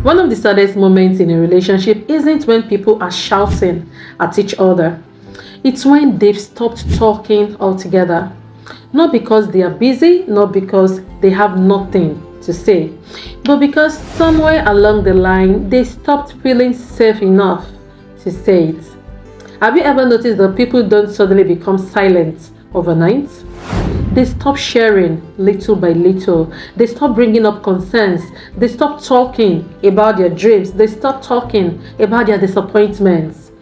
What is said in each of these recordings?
One of the saddest moments in a relationship isn't when people are shouting at each other. It's when they've stopped talking altogether. Not because they are busy, not because they have nothing to say, but because somewhere along the line they stopped feeling safe enough to say it. Have you ever noticed that people don't suddenly become silent overnight? They stop sharing little by little. They stop bringing up concerns. They stop talking about their dreams. They stop talking about their disappointments.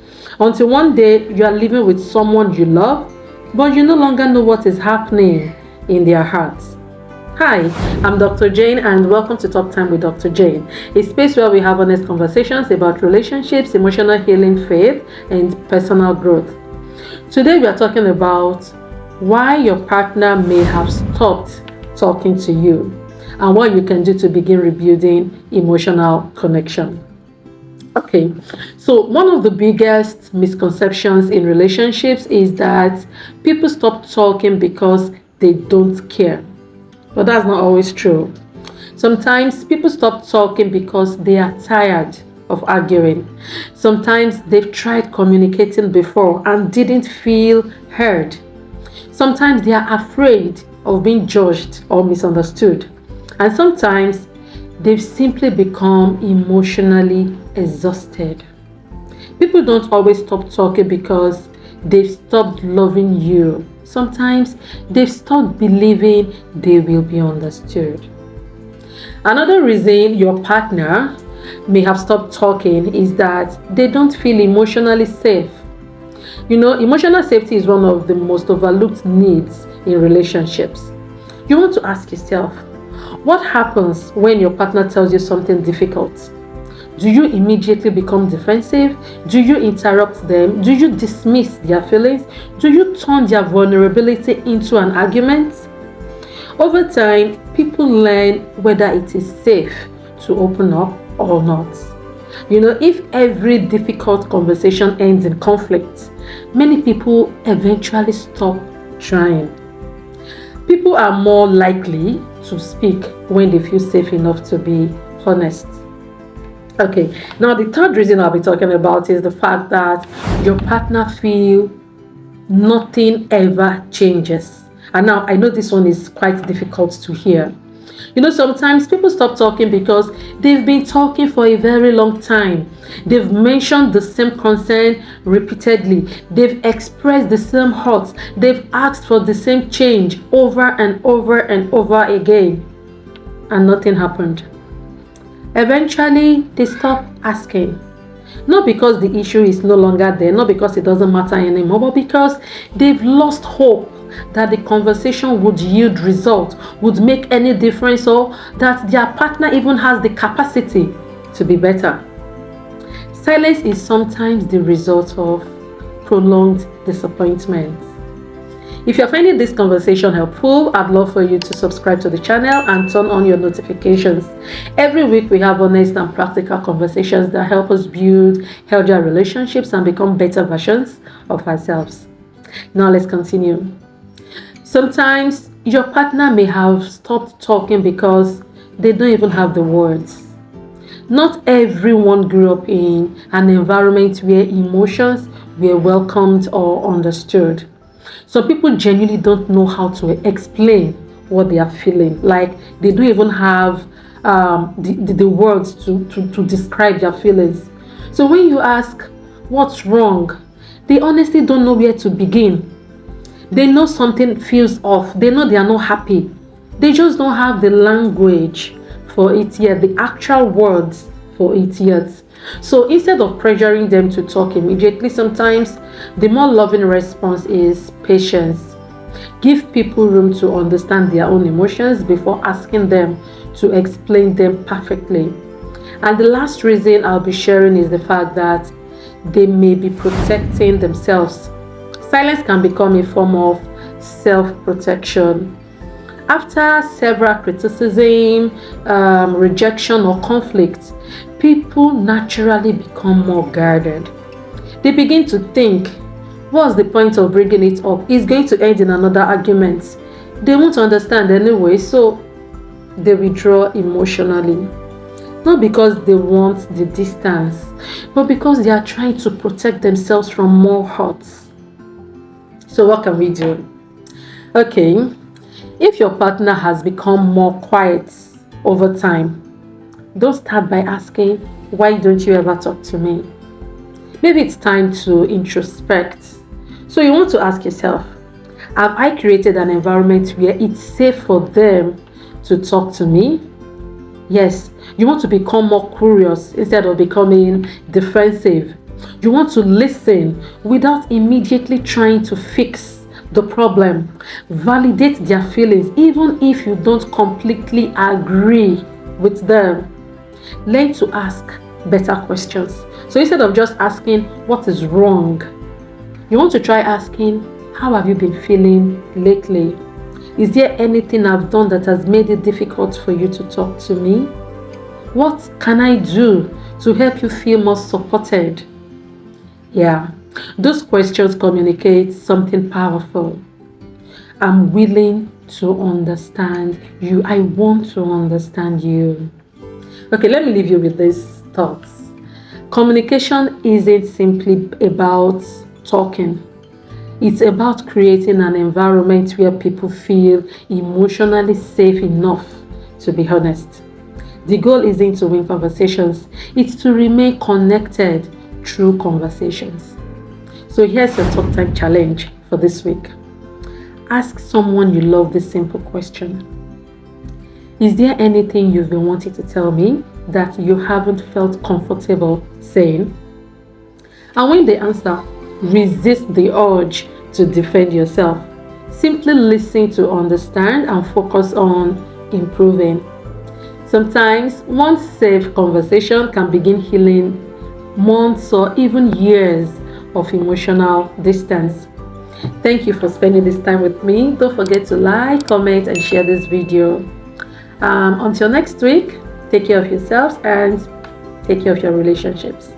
Until one day you are living with someone you love, but you no longer know what is happening in their hearts. Hi, I'm Dr. Jane and welcome to Talk Time with Dr. Jane, a space where we have honest conversations about relationships, emotional healing, faith, and personal growth. Today we are talking about why your partner may have stopped talking to you and what you can do to begin rebuilding emotional connection. Okay, so one of the biggest misconceptions in relationships is that people stop talking because they don't care. But that's not always true. Sometimes people stop talking because they are tired of arguing. Sometimes they've tried communicating before and didn't feel heard. Sometimes they are afraid of being judged or misunderstood. And sometimes they've simply become emotionally exhausted. People don't always stop talking because they've stopped loving you. Sometimes they've stopped believing they will be understood. Another reason your partner may have stopped talking is that they don't feel emotionally safe. Emotional safety is one of the most overlooked needs in relationships. You want to ask yourself, what happens when your partner tells you something difficult? Do you immediately become defensive? Do you interrupt them? Do you dismiss their feelings? Do you turn their vulnerability into an argument? Over time, people learn whether it is safe to open up or not. If every difficult conversation ends in conflict, many people eventually stop trying. People are more likely to speak when they feel safe enough to be honest. Okay, now the third reason I'll be talking about is the fact that your partner feels nothing ever changes. And now I know this one is quite difficult to hear. Sometimes people stop talking because they've been talking for a very long time. They've mentioned the same concern repeatedly. They've expressed the same hurts. They've asked for the same change over and over and over again. And nothing happened. Eventually, they stop asking. Not because the issue is no longer there, not because it doesn't matter anymore, but because they've lost hope that the conversation would yield result, would make any difference, or that their partner even has the capacity to be better. Silence is sometimes the result of prolonged disappointment. If you're finding this conversation helpful, I'd love for you to subscribe to the channel and turn on your notifications. Every week we have honest and practical conversations that help us build healthier relationships and become better versions of ourselves. Now let's continue. Sometimes your partner may have stopped talking because they don't even have the words. Not everyone grew up in an environment where emotions were welcomed or understood. Some people genuinely don't know how to explain what they are feeling. Like they don't even have the words to describe their feelings. So when you ask what's wrong, they honestly don't know where to begin. They know something feels off. They know they are not happy. They just don't have the language for it yet, the actual words for it yet. So instead of pressuring them to talk immediately, sometimes the more loving response is patience. Give people room to understand their own emotions before asking them to explain them perfectly. And the last reason I'll be sharing is the fact that they may be protecting themselves. Silence can become a form of self-protection. After several criticism, rejection, or conflict, people naturally become more guarded. They begin to think, what's the point of bringing it up? It's going to end in another argument. They won't understand anyway, so they withdraw emotionally. not because they want the distance, but because they are trying to protect themselves from more hurts. So what can we do? Okay, if your partner has become more quiet over time, don't start by asking, why don't you ever talk to me? Maybe it's time to introspect. So you want to ask yourself, have I created an environment where it's safe for them to talk to me? Yes, you want to become more curious instead of becoming defensive. You want to listen without immediately trying to fix the problem. Validate their feelings even if you don't completely agree with them. Learn to ask better questions. So instead of just asking, what is wrong? You want to try asking, how have you been feeling lately? Is there anything I've done that has made it difficult for you to talk to me? What can I do to help you feel more supported? Yeah, those questions communicate something powerful. I'm willing to understand you. I want to understand you. Okay, let me leave you with these thoughts. Communication isn't simply about talking. It's about creating an environment where people feel emotionally safe enough to be honest. The goal isn't to win conversations, it's to remain connected through conversations. So here's your talk time challenge for this week. Ask someone you love this simple question. Is there anything you've been wanting to tell me that you haven't felt comfortable saying? And when they answer, resist the urge to defend yourself. Simply listen to understand and focus on improving. Sometimes one safe conversation can begin healing months or even years of emotional distance. Thank you for spending this time with me. Don't forget to like, comment, and share this video. Until next week, take care of yourselves and take care of your relationships.